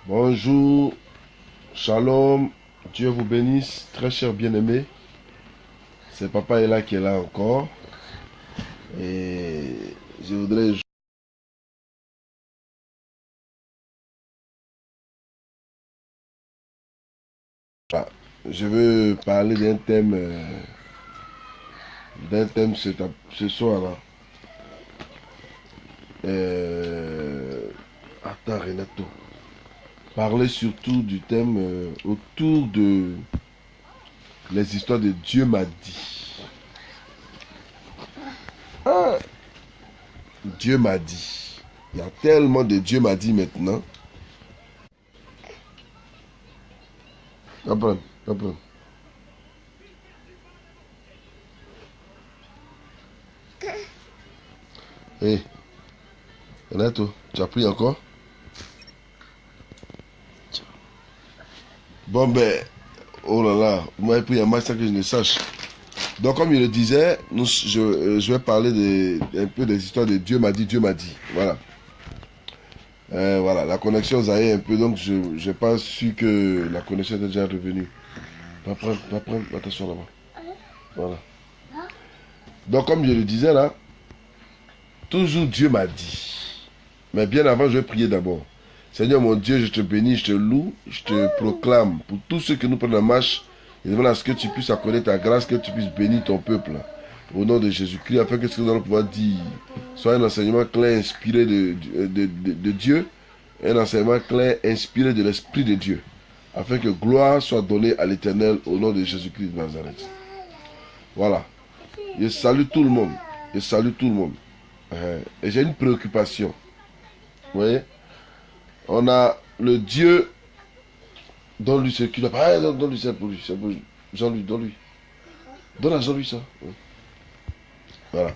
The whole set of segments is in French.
Bonjour, shalom, Dieu vous bénisse, très cher bien-aimé. C'est Papa Ella qui est là encore. Et je voudrais... Voilà. Je veux parler d'un thème ce soir-là. Attends, Renato. Parler surtout du thème autour de les histoires de Dieu m'a dit. Ah, Dieu m'a dit. Il y a tellement de Dieu m'a dit maintenant. Apprends, apprends. Hé, Renato, tu as pris encore? Bon ben, oh là là, vous m'avez pris un match sans que je ne sache. Donc comme je le disais, je vais parler un peu des histoires de Dieu m'a dit, Dieu m'a dit. Voilà. Voilà, la connexion zaïe un peu, donc je n'ai pas su que la connexion était déjà revenue. Va prendre, attention là-bas. Voilà. Donc comme je le disais là, toujours Dieu m'a dit. Mais bien avant, je vais prier d'abord. Seigneur mon Dieu, je te bénis, je te loue, je te proclame pour tous ceux que nous prenons la marche. Et demande à ce que tu puisses accorder ta grâce, que tu puisses bénir ton peuple. Au nom de Jésus-Christ, afin que ce que nous allons pouvoir dire soit un enseignement clair, inspiré de Dieu, un enseignement clair, inspiré de l'Esprit de Dieu, afin que gloire soit donnée à l'Éternel au nom de Jésus-Christ de Nazareth. Voilà. Je salue tout le monde. Je salue tout le monde. Et j'ai une préoccupation. Vous voyez? On a le Dieu, donne-lui ce qu'il a. Ah, donne-lui ça pour lui. C'est pour Jean-Louis, donne-lui. Donne à Jean-Louis ça. Voilà.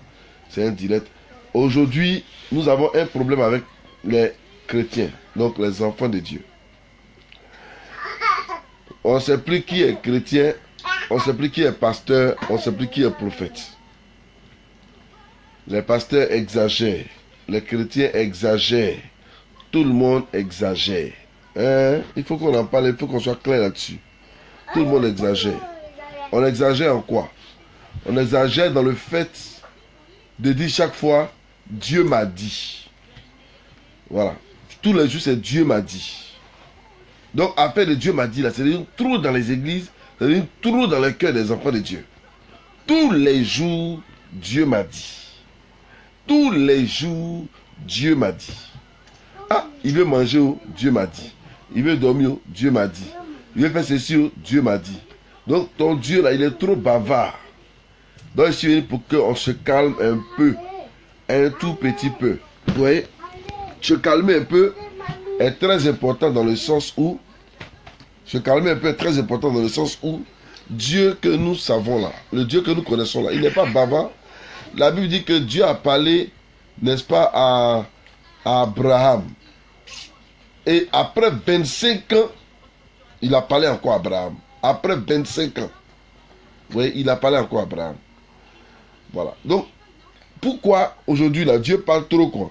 C'est un direct. Aujourd'hui, nous avons un problème avec les chrétiens, donc les enfants de Dieu. On ne sait plus qui est chrétien, on ne sait plus qui est pasteur, on ne sait plus qui est prophète. Les pasteurs exagèrent, les chrétiens exagèrent, tout le monde exagère. Il faut qu'on en parle, il faut qu'on soit clair là-dessus. Tout le monde exagère. On exagère en quoi? On exagère dans le fait de dire chaque fois Dieu m'a dit. Voilà. Tous les jours, c'est Dieu m'a dit. Donc, après de Dieu m'a dit, là, c'est une trou dans les églises, c'est une trou dans le cœur des enfants de Dieu. Tous les jours, Dieu m'a dit. Tous les jours, Dieu m'a dit. Ah, il veut manger, Dieu m'a dit. Il veut dormir, Dieu m'a dit. Il veut faire ceci, Dieu m'a dit. Donc, ton Dieu, là, il est trop bavard. Donc, je suis venu pour qu'on se calme un peu. Un tout petit peu. Vous voyez? Se calmer un peu est très important dans le sens où Dieu que nous savons là, le Dieu que nous connaissons là, il n'est pas bavard. La Bible dit que Dieu a parlé, n'est-ce pas, à Abraham. Et après 25 ans, il a parlé encore à Abraham. Après 25 ans, oui, il a parlé encore à Abraham. Voilà. Donc, pourquoi aujourd'hui là, Dieu parle trop quoi?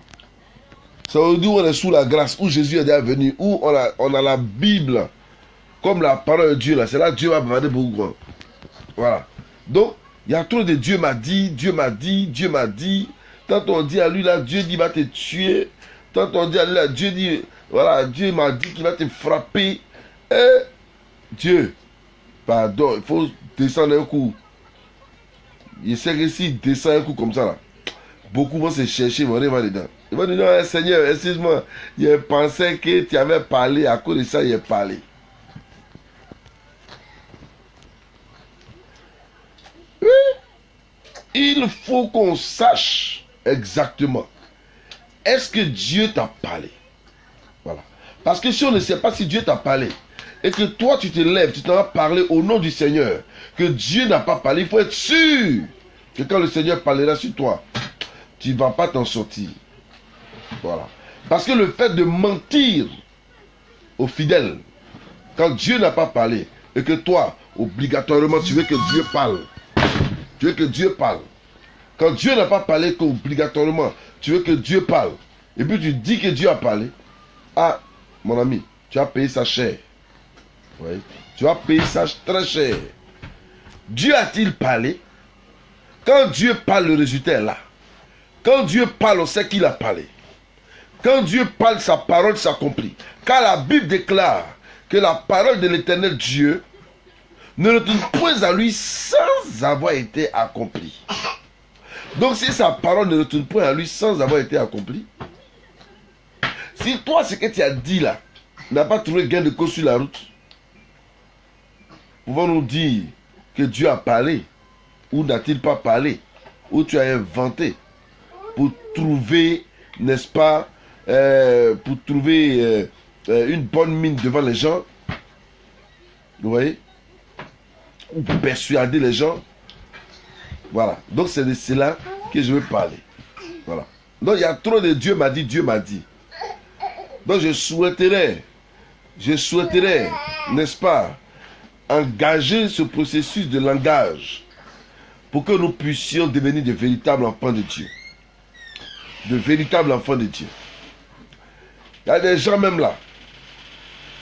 Ça veut dire où on est sous la grâce, où Jésus est déjà venu, où on a la Bible comme la parole de Dieu là. C'est là que Dieu va bavarder beaucoup quoi. Voilà. Donc, il y a trop de Dieu m'a dit, Dieu m'a dit, Dieu m'a dit. Tant on dit à lui là, Dieu dit il va te tuer. Tant on dit à lui là, Dieu dit, voilà, Dieu m'a dit qu'il va te frapper. Et Dieu, pardon, il faut descendre un coup. Il sait que s'il descend un coup comme ça là, beaucoup vont se chercher, vont aller dedans. Ils vont dire, non, Seigneur, excuse-moi, il pensait que tu avais parlé, à cause de ça, il a parlé. Oui. Il faut qu'on sache exactement, est-ce que Dieu t'a parlé? Voilà. Parce que si on ne sait pas si Dieu t'a parlé, et que toi tu te lèves, tu t'en vas parler au nom du Seigneur, que Dieu n'a pas parlé, il faut être sûr que quand le Seigneur parlera sur toi, tu ne vas pas t'en sortir. Voilà. Parce que le fait de mentir aux fidèles, quand Dieu n'a pas parlé, et que toi, obligatoirement, tu veux que Dieu parle. Tu veux que Dieu parle. Quand Dieu n'a pas parlé, qu'obligatoirement, tu veux que Dieu parle. Et puis tu dis que Dieu a parlé. Ah, mon ami, Tu as payé ça cher. Oui. Tu as payé ça très cher. Dieu a-t-il parlé? Quand Dieu parle, le résultat est là. Quand Dieu parle, on sait qu'il a parlé. Quand Dieu parle, sa parole s'accomplit. Car la Bible déclare que la parole de l'Éternel Dieu ne retourne point à lui sans avoir été accomplie. Donc si sa parole ne retourne point à lui sans avoir été accomplie, si toi ce que tu as dit là n'a pas trouvé gain de cause sur la route, pouvons-nous dire que Dieu a parlé ou n'a-t-il pas parlé, ou tu as inventé pour trouver, n'est-ce pas, pour trouver une bonne mine devant les gens, vous voyez, ou pour persuader les gens. Voilà, donc c'est de cela que je veux parler. Voilà, donc il y a trop de Dieu m'a dit, Dieu m'a dit. Donc je souhaiterais, n'est-ce pas, engager ce processus de langage pour que nous puissions devenir de véritables enfants de Dieu. De véritables enfants de Dieu. Il y a des gens même là.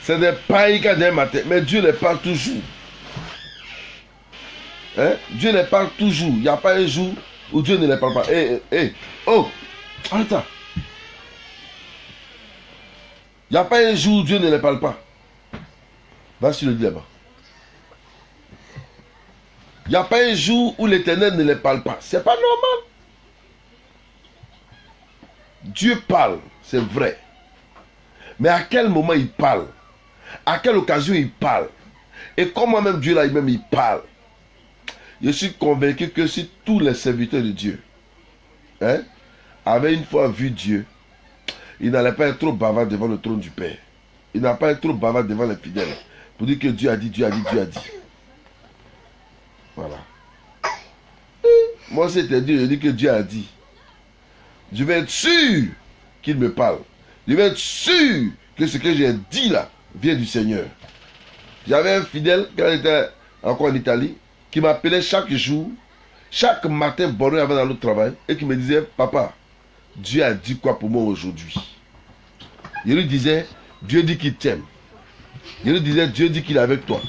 C'est des païens d'un matin. Mais Dieu les parle toujours. Hein? Dieu les parle toujours. Il n'y a pas un jour où Dieu ne les parle pas. Oh, attends. Il n'y a pas un jour où Dieu ne les parle pas. Va sur le dit là-bas. Il n'y a pas un jour où l'Éternel ne les parle pas. C'est pas normal. Dieu parle, c'est vrai. Mais à quel moment il parle? À quelle occasion il parle? Et comment même Dieu là, il parle? Je suis convaincu que si tous les serviteurs de Dieu avaient une fois vu Dieu, ils n'allaient pas être trop bavards devant le trône du Père. Ils n'allaient pas être trop bavards devant les fidèles. Pour dire que Dieu a dit, Dieu a dit, Dieu a dit. Voilà. Moi, c'était Dieu, je dis que Dieu a dit. Je vais être sûr qu'il me parle. Je vais être sûr que ce que j'ai dit là vient du Seigneur. J'avais un fidèle, quand j'étais encore en Italie, qui m'appelait chaque jour, chaque matin, bonheur avant d'aller au travail, et qui me disait, papa, Dieu a dit quoi pour moi aujourd'hui? Je lui disais, Dieu dit qu'il t'aime. Je lui disais, Dieu dit qu'il est avec toi.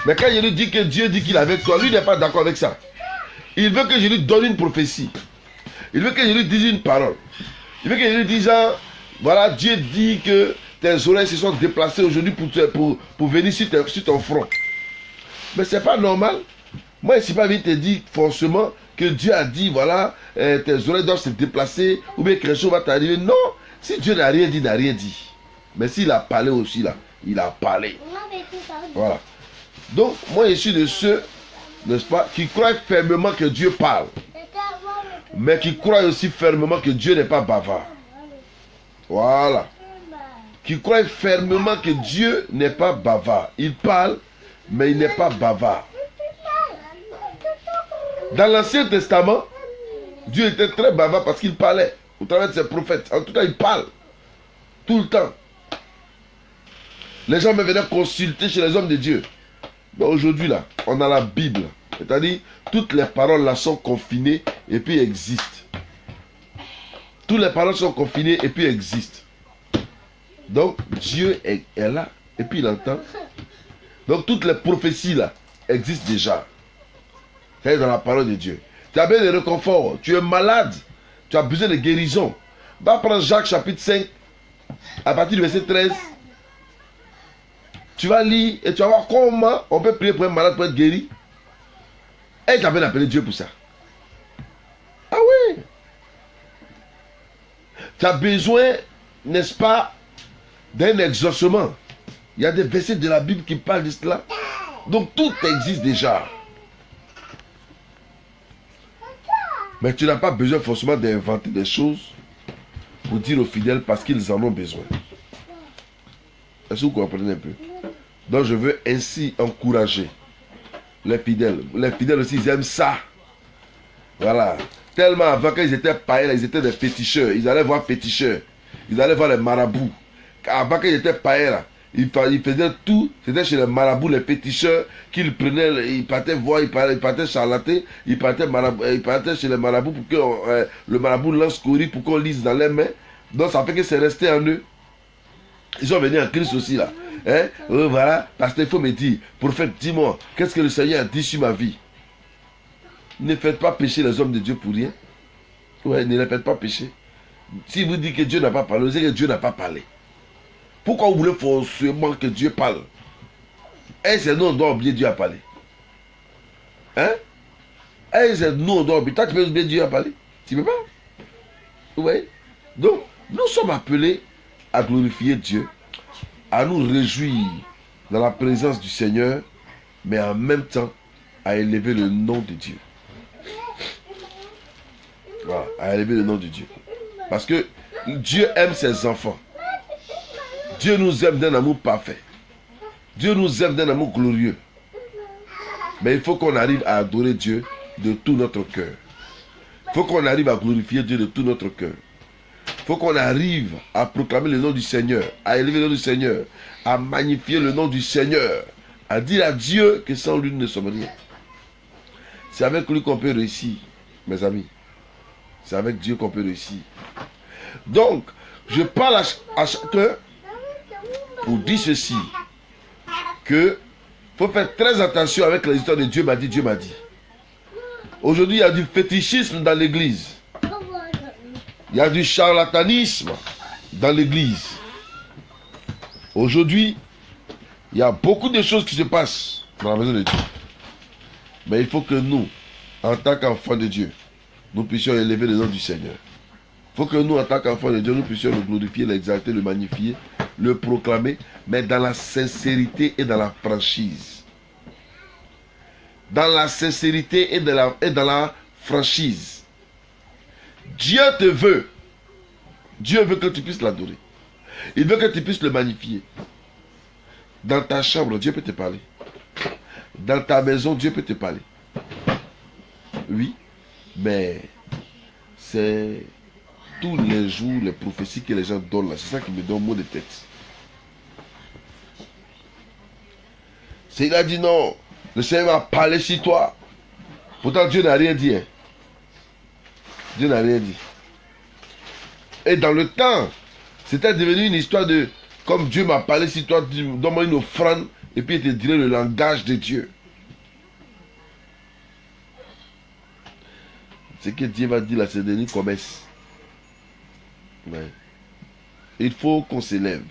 Mais quand je lui dis que Dieu dit qu'il est avec toi, lui n'est pas d'accord avec ça. Il veut que je lui donne une prophétie. Il veut que je lui dise une parole. Il veut que je lui dise, voilà, Dieu dit que tes oreilles se sont déplacées aujourd'hui pour venir sur ton front. Mais c'est pas normal. Moi, je ne suis pas venu te dire forcément que Dieu a dit, voilà, tes oreilles doivent se déplacer, ou bien quelque chose va t'arriver. Non, si Dieu n'a rien dit, il n'a rien dit. Mais s'il a parlé aussi, là, il a parlé. Voilà. Donc, moi, je suis de ceux, n'est-ce pas, qui croient fermement que Dieu parle. Mais qui croient aussi fermement que Dieu n'est pas bavard. Voilà. Qui croient fermement que Dieu n'est pas bavard. Il parle, mais il n'est pas bavard. Dans l'Ancien Testament, Dieu était très bavard parce qu'il parlait au travers de ses prophètes. En tout cas, il parle tout le temps. Les gens me venaient consulter chez les hommes de Dieu. Mais aujourd'hui, là, on a la Bible. C'est-à-dire, toutes les paroles là sont confinées et puis existent. Toutes les paroles sont confinées et puis existent. Donc, Dieu est là et puis il entend. Donc, toutes les prophéties là existent déjà. C'est dans la parole de Dieu. Tu as besoin de réconfort. Tu es malade. Tu as besoin de guérison. Va prendre Jacques chapitre 5, à partir du verset 13. Tu vas lire et tu vas voir comment on peut prier pour un malade pour être guéri. Et tu as besoin d'appeler Dieu pour ça. Ah oui. Tu as besoin, n'est-ce pas, d'un exaucement. Il y a des versets de la Bible qui parlent de cela. Donc tout existe déjà. Mais tu n'as pas besoin forcément d'inventer des choses pour dire aux fidèles parce qu'ils en ont besoin. Est-ce que vous comprenez un peu? Donc je veux ainsi encourager les fidèles. Les fidèles aussi, ils aiment ça. Voilà. Tellement avant, quand ils étaient païens, ils étaient des féticheurs. Ils allaient voir féticheurs. Ils allaient voir les marabouts. Avant, quand ils étaient païens, là, ils faisaient tout. C'était chez les marabouts, les féticheurs, qu'ils prenaient, ils partaient voir, ils partaient charlater, ils partaient chez les marabouts pour que le marabout lance courir, pour qu'on lise dans les mains. Donc ça fait que c'est resté en eux. Ils sont venus en Christ aussi là. Hein? Voilà, parce qu'il faut me dire, prophète, dis-moi, qu'est-ce que le Seigneur a dit sur ma vie? Ne faites pas pécher les hommes de Dieu pour rien. Ouais, ne les faites pas pécher. Si vous dites que Dieu n'a pas parlé, vous dites que Dieu n'a pas parlé. Pourquoi vous voulez forcément que Dieu parle? Et c'est nous, on doit oublier Dieu à parler. Hein? Et c'est nous, on doit oublier. Toi, tu peux oublier Dieu à parler? Tu ne peux pas? Vous voyez? Donc, nous sommes appelés à glorifier Dieu, à nous réjouir dans la présence du Seigneur, mais en même temps, à élever le nom de Dieu. Voilà, à élever le nom de Dieu. Parce que Dieu aime ses enfants. Dieu nous aime d'un amour parfait. Dieu nous aime d'un amour glorieux. Mais il faut qu'on arrive à adorer Dieu de tout notre cœur. Il faut qu'on arrive à glorifier Dieu de tout notre cœur. Il faut qu'on arrive à proclamer le nom du Seigneur, à élever le nom du Seigneur, à magnifier le nom du Seigneur, à dire à Dieu que sans lui nous ne sommes rien. C'est avec lui qu'on peut réussir, mes amis. C'est avec Dieu qu'on peut réussir. Donc, je parle à chacun pour dire ceci, que faut faire très attention avec les histoires de Dieu m'a dit, Dieu m'a dit. Aujourd'hui, il y a du fétichisme dans l'église. Il y a du charlatanisme dans l'église. Aujourd'hui, il y a beaucoup de choses qui se passent dans la maison de Dieu. Mais il faut que nous, en tant qu'enfants de Dieu, nous puissions élever le nom du Seigneur. Il faut que nous, en tant qu'enfants de Dieu, nous puissions le glorifier, l'exalter, le magnifier, le proclamer, mais dans la sincérité et dans la franchise. Dans la sincérité et dans la franchise. Dieu te veut. Dieu veut que tu puisses l'adorer. Il veut que tu puisses le magnifier. Dans ta chambre, Dieu peut te parler. Dans ta maison, Dieu peut te parler. Oui, mais c'est tous les jours, les prophéties que les gens donnent là. C'est ça qui me donne mot de tête. Il a dit non, le Seigneur m'a parlé sur toi. Pourtant Dieu n'a rien dit. Hein. Dieu n'a rien dit. Et dans le temps, c'était devenu une histoire de, comme Dieu m'a parlé sur toi, donne-moi une offrande, et puis il te dirait le langage de Dieu. Ce que Dieu va dire là, c'est devenu commerce. Ouais. Il faut qu'on s'élève.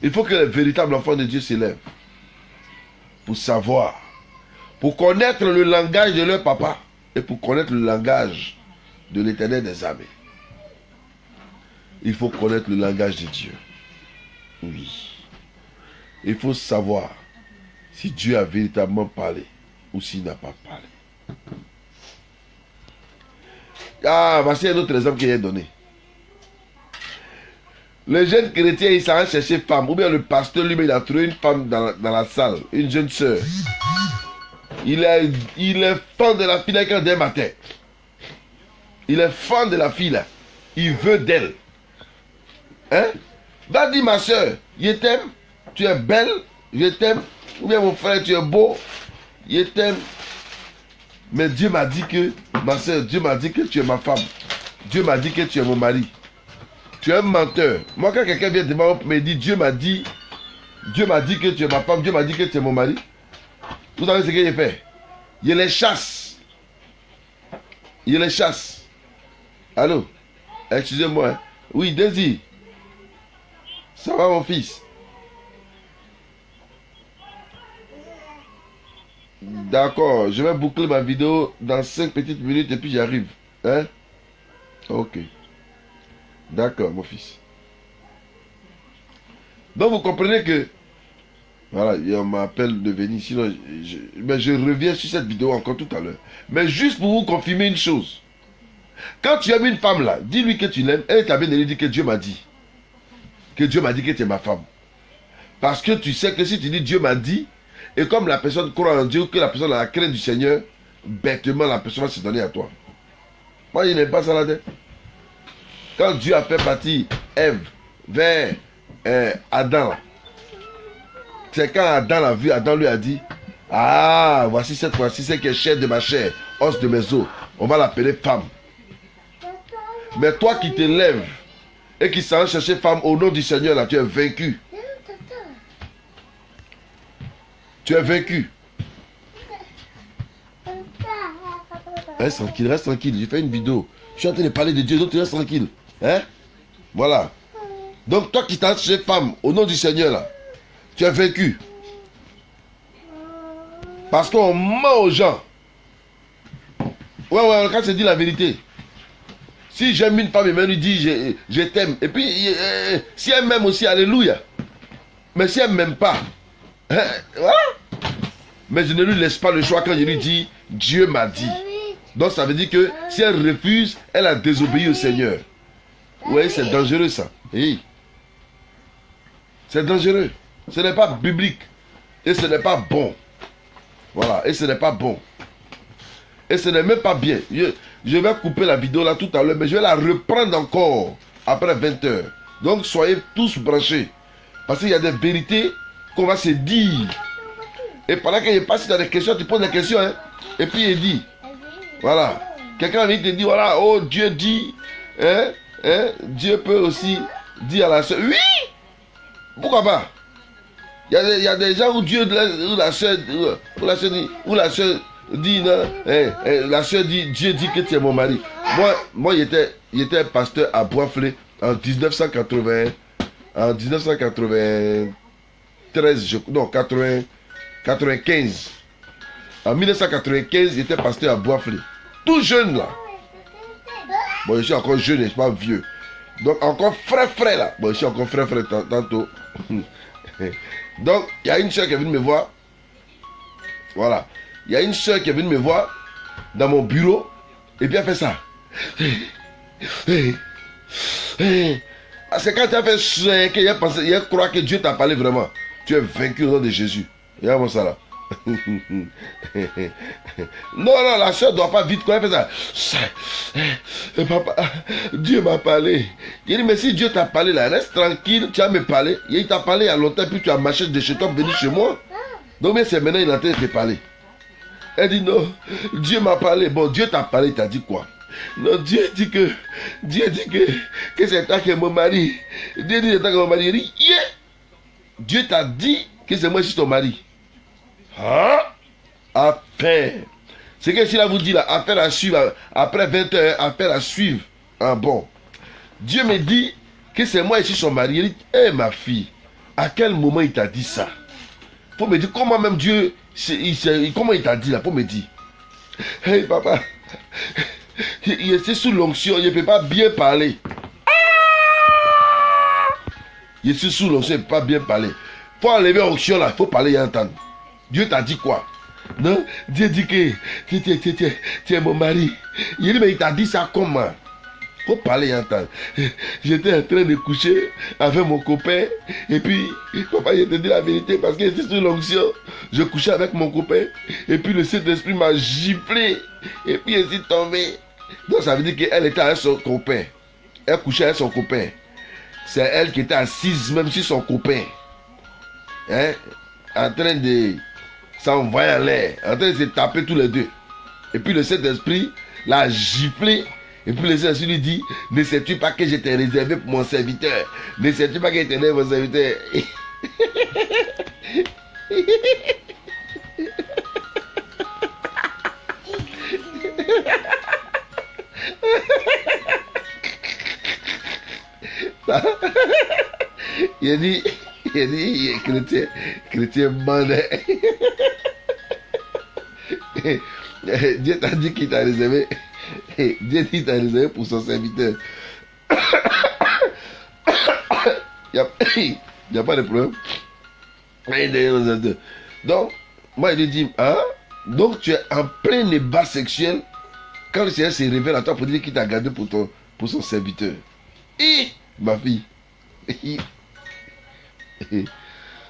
Il faut que les véritables enfants de Dieu s'élèvent. Pour savoir, pour connaître le langage de leur papa et pour connaître le langage de l'Éternel des armées. Il faut connaître le langage de Dieu. Oui. Il faut savoir si Dieu a véritablement parlé ou s'il n'a pas parlé. Ah, voici un autre exemple qu'il a donné. Le jeune chrétien, il s'en va chercher femme. Ou bien le pasteur lui-même, il a trouvé une femme dans la salle. Une jeune soeur. Il est fan de la fille là dès matin. Il est fan de la fille là. Il veut d'elle. Hein? Va dire ma soeur, je t'aime. Tu es belle. Je t'aime. Ou bien mon frère, tu es beau. Je t'aime. Mais Dieu m'a dit que, ma soeur, Dieu m'a dit que tu es ma femme. Dieu m'a dit que tu es mon mari. Tu es un menteur. Moi, quand quelqu'un vient devant moi me dit Dieu m'a dit que tu es ma femme, Dieu m'a dit que tu es mon mari. Vous savez ce qu'il fait? Il les chasse. Il les chasse. Allô? Excusez-moi. Hein? Oui, Désir. Ça va mon fils? D'accord, je vais boucler ma vidéo dans 5 petites minutes et puis j'arrive. Hein? Ok. D'accord, mon fils. Donc, vous comprenez que... Voilà, on m'appelle de venir. Sinon, mais je reviens sur cette vidéo encore tout à l'heure. Mais juste pour vous confirmer une chose. Quand tu aimes une femme là, dis-lui que tu l'aimes. Elle t'a bien dit que Dieu m'a dit. Que Dieu m'a dit que tu es ma femme. Parce que tu sais que si tu dis Dieu m'a dit, et comme la personne croit en Dieu, que la personne a la crainte du Seigneur, bêtement la personne va se donner à toi. Moi, je n'aime pas ça là-dedans. Quand Dieu a fait partir Ève vers Adam, c'est quand Adam l'a vu, Adam lui a dit, ah, voici cette fois-ci, c'est qui est chair de ma chair, os de mes os, on va l'appeler femme. Mais toi qui te lèves et qui s'en chercher femme au nom du Seigneur, là, tu es vaincu. Tu es vaincu. Reste tranquille, reste tranquille. J'ai fait une vidéo. Je suis en train de parler de Dieu, donc tu restes tranquille. Hein? Voilà. Donc toi qui t'as cherché femme au nom du Seigneur, là, tu es vaincu. Parce qu'on ment aux gens. Ouais, quand c'est dit la vérité. Si j'aime une femme, elle lui dit je t'aime. Et puis, si elle m'aime aussi, alléluia. Mais si elle ne m'aime pas, voilà. Mais je ne lui laisse pas le choix quand je lui dis Dieu m'a dit. Donc ça veut dire que si elle refuse, elle a désobéi au Seigneur. Oui, c'est dangereux ça. Hey. C'est dangereux. Ce n'est pas biblique. Et ce n'est pas bon. Voilà. Et ce n'est pas bon. Et ce n'est même pas bien. Je vais couper la vidéo là tout à l'heure, mais je vais la reprendre encore après 20 heures. Donc soyez tous branchés. Parce qu'il y a des vérités qu'on va se dire. Et pendant qu'il passe dans des questions, tu poses des questions. Hein, et puis il dit. Voilà. Quelqu'un vient te dire, voilà, oh Dieu dit. Dieu peut aussi dire à la soeur. Oui! Pourquoi pas? Il y a des gens où Dieu, où la soeur dit, non, la soeur dit, Dieu dit que tu es mon mari. Moi j'étais pasteur à Boisflé en 1980, en 1993, non, 95. En 1995, j'étais pasteur à Boisflé. Tout jeune là. Bon, je suis encore jeune, je ne suis pas vieux. Donc encore frais là. Bon, je suis encore frais tantôt. Donc, il y a une soeur qui est venue me voir. Voilà. Il y a une soeur qui est venue me voir dans mon bureau. Et puis elle fait ça. C'est quand tu as fait ça qu'il croit que Dieu t'a parlé vraiment. Tu es vaincu au nom de Jésus. Regarde-moi ça là. Non, la soeur ne doit pas vite quand elle fait ça. Papa, Dieu m'a parlé. Il dit, mais si Dieu t'a parlé là, reste tranquille, tu vas me parler. Il t'a parlé il y a longtemps, puis tu as marché de chez toi pour venir chez moi. Donc, mais c'est maintenant il est en train de te parler. Elle dit, non, Dieu m'a parlé. Bon, Dieu t'a parlé, il t'a dit quoi? Non, Dieu dit que c'est toi qui es mon mari. Dieu dit que c'est toi qui es mon mari. Il dit, yeah. Dieu t'a dit que c'est moi qui suis ton mari. Hein? Affaire. C'est que si là vous dit là, affaire à suivre, après 20 heures, affaire à suivre. Ah bon. Dieu me dit que c'est moi ici son mari. Il dit, hé ma fille, à quel moment il t'a dit ça? Faut me dire comment même Dieu, comment il t'a dit là, faut me dire. Hey papa, il est sous l'onction, il ne peut pas bien parler. Il est sous l'onction, il ne peut pas bien parler. Faut enlever l'onction là, il faut parler et entendre. Dieu t'a dit quoi? Non? Dieu dit que tu es mon mari. Il dit, mais il t'a dit ça comment? Faut parler et entendre. J'étais en train de coucher avec mon copain. Et puis, papa, je te dis la vérité parce que c'est sur l'onction. Je couchais avec mon copain. Et puis, le Saint-Esprit m'a giflé. Et puis, je suis tombé. Donc, ça veut dire qu'elle était avec son copain. Elle couchait avec son copain. C'est elle qui était assise même sur son copain. Hein? En train de s'envoyer en l'air. En train de se taper tous les deux. Et puis, le Saint-Esprit l'a giflé. Et puis le Saint-Esprit lui dit, ne sais-tu pas que je t'ai réservé pour mon serviteur? Ne sais-tu pas que je t'ai réservé pour mon serviteur? Il dit, chrétien mandé. Dieu t'a dit qu'il t'a réservé. Dieu dit qu'il t'a réservé pour son serviteur. Il n'y a pas de problème. Donc, moi, il lui dit, hein? Donc, tu es en plein débat sexuel quand le Seigneur se révèle à toi pour dire qu'il t'a gardé pour son serviteur. Et, ma fille, je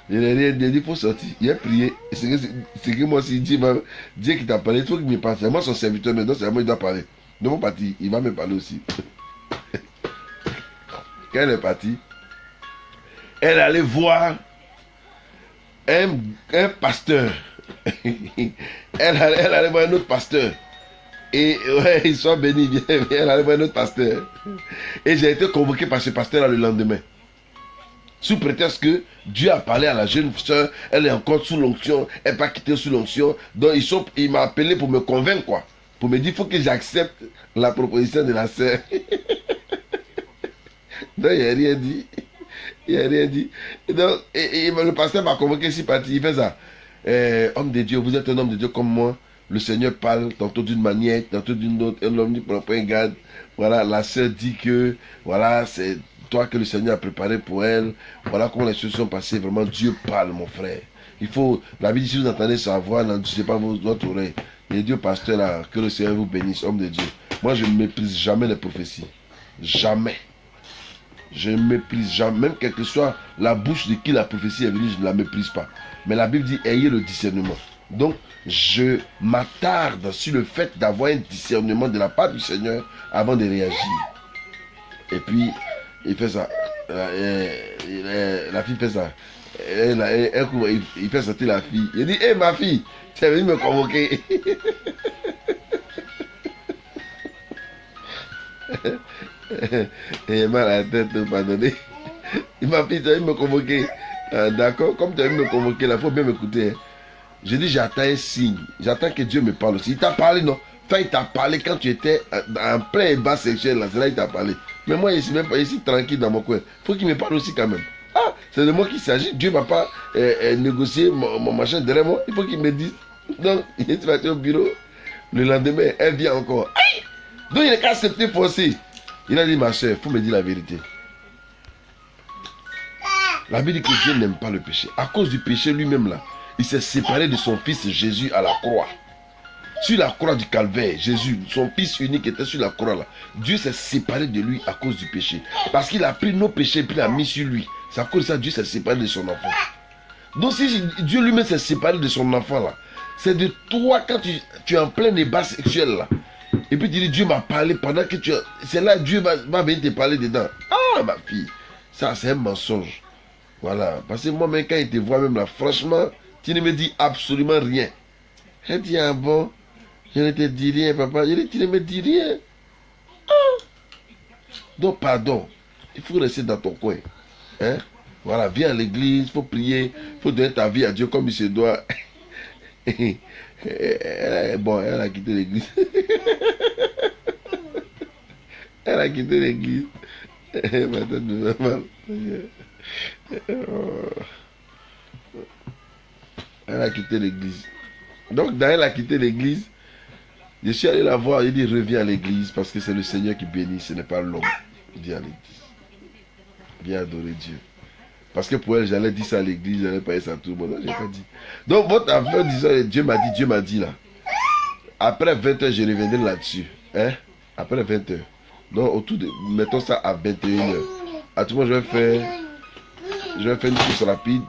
n'ai rien dit, il faut sortir. Il a prié. C'est que moi, si Dieu qui t'a parlé, il faut qu'il me parle. C'est moi son serviteur, mais donc c'est à moi qu'il doit parler. Donc, mon parti, il va me parler aussi. Quand elle est partie, elle allait voir un pasteur. Elle allait voir un autre pasteur. Et ouais, ils sont bénis, viens aller voir notre pasteur. Et j'ai été convoqué par ce pasteur-là le lendemain. Sous prétexte que Dieu a parlé à la jeune soeur, elle est encore sous l'onction, elle n'est pas quittée sous l'onction. Donc il m'a appelé pour me convaincre, quoi. Pour me dire, il faut que j'accepte la proposition de la sœur. Donc il n'a rien dit. Il n'a rien dit. Donc, le pasteur m'a convoqué ici, parti. Il fait ça. Homme de Dieu, vous êtes un homme de Dieu comme moi. Le Seigneur parle tantôt d'une manière, tantôt d'une autre. Un homme dit pour un garde. Voilà, la sœur dit que voilà, c'est toi que le Seigneur a préparé pour elle. Voilà comment les choses sont passées. Vraiment, Dieu parle, mon frère. Il faut, la Bible, si vous entendez sa voix, n'endurcez pas votre oreille. Et Dieu, pasteur, là, que le Seigneur vous bénisse, homme de Dieu. Moi, je ne méprise jamais les prophéties. Jamais. Je ne méprise jamais. Même quelle que soit la bouche de qui la prophétie est venue, je ne la méprise pas. Mais la Bible dit, ayez le discernement. Donc, je m'attarde sur le fait d'avoir un discernement de la part du Seigneur avant de réagir. Et puis, il fait ça. La fille fait ça. Il fait sortir la fille. Il dit, hé ma fille, tu es venue me convoquer. Et il m'a la tête, pardonner. Il m'a dit, tu es venu me convoquer. D'accord, comme tu es venu me convoquer, il faut bien m'écouter. Hein. Je dis, j'attends un signe. J'attends que Dieu me parle aussi. Il t'a parlé, non? Enfin, il t'a parlé quand tu étais en plein bas sexuel. Là, c'est là qu'il t'a parlé. Mais moi, je suis même pas ici tranquille dans mon coin. Il faut qu'il me parle aussi quand même. Ah, c'est de moi qu'il s'agit. Dieu ne va pas négocier mon machin derrière moi. Il faut qu'il me dise. Donc, il est parti au bureau. Le lendemain, elle vient encore. Aïe! Donc, il n'est qu'à accepter forcé. Il a dit, ma soeur, il faut me dire la vérité. La Bible dit que Dieu n'aime pas le péché. À cause du péché lui-même là, il s'est séparé de son fils Jésus à la croix. Sur la croix du calvaire, Jésus, son fils unique était sur la croix là. Dieu s'est séparé de lui à cause du péché. Parce qu'il a pris nos péchés et puis l'a mis sur lui. C'est à cause de ça que Dieu s'est séparé de son enfant. Donc si Dieu lui-même s'est séparé de son enfant là, c'est de toi quand tu es en plein débat sexuel là. Et puis tu dis Dieu m'a parlé pendant que tu... C'est là que Dieu va venir te parler dedans. Ah ma fille, ça c'est un mensonge. Voilà, parce que moi-même quand il te voit même là, franchement, tu ne me dis absolument rien. Elle dit, ah bon, je ne te dis rien, papa. Je dis, tu ne me dis rien. Ah. Donc, pardon, il faut rester dans ton coin. Hein? Voilà, viens à l'église, il faut prier, il faut donner ta vie à Dieu comme il se doit. Bon, elle a quitté l'église. Elle a quitté l'église. Ma tête me fait mal. Elle a quitté l'église. Donc, Daniel a quitté l'église. Je suis allé la voir. Il dit, reviens à l'église parce que c'est le Seigneur qui bénit, ce n'est pas l'homme. Viens à l'église. Viens adorer Dieu. Parce que pour elle, j'allais dire ça à l'église, j'allais pas dire ça à tout le monde. Non, j'ai pas dit. Donc, votre affaire disant, Dieu m'a dit là. Après 20 heures, je reviendrai là-dessus. Hein? Après 20 heures. Donc, autour de. Mettons ça à 21 heures. À tout moment, je vais faire une course rapide.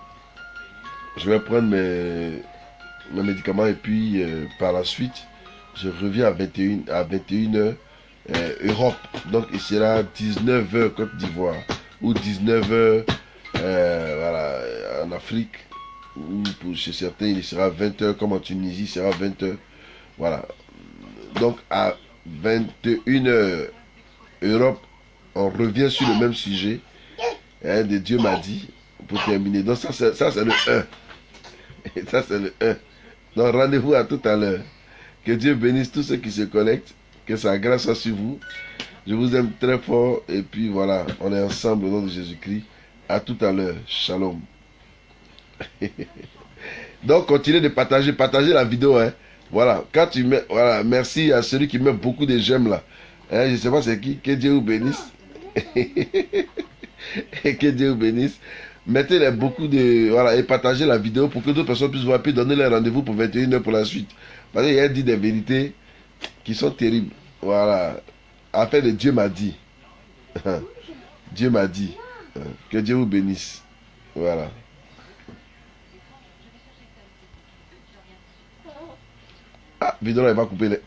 Je vais prendre mes médicaments et puis par la suite, je reviens à 21 heures Europe. Donc, il sera 19 heures Côte d'Ivoire ou 19 heures voilà, en Afrique. Ou pour chez certains, il sera 20 heures comme en Tunisie, il sera 20 heures. Voilà. Donc, à 21 heures Europe, on revient sur le même sujet. Hein, de Dieu m'a dit, pour terminer. Donc, ça c'est le 1. Et ça, c'est le 1. Donc, rendez-vous à tout à l'heure. Que Dieu bénisse tous ceux qui se connectent. Que sa grâce soit sur vous. Je vous aime très fort. Et puis, voilà, on est ensemble au nom de Jésus-Christ. À tout à l'heure. Shalom. Donc, continuez de partager. Partagez la vidéo. Hein. Voilà. Quand tu mets... Voilà. Merci à celui qui met beaucoup de j'aime là. Hein, je ne sais pas c'est qui. Que Dieu vous bénisse. Et que Dieu vous bénisse. Mettez beaucoup de... Voilà, et partagez la vidéo pour que d'autres personnes puissent voir. Puis donner les rendez-vous pour 21 h pour la suite. Parce qu'il a dit des vérités qui sont terribles. Voilà. Après, le Dieu m'a dit. Dieu m'a dit. Que Dieu vous bénisse. Voilà. Ah, vidéo, elle va couper les...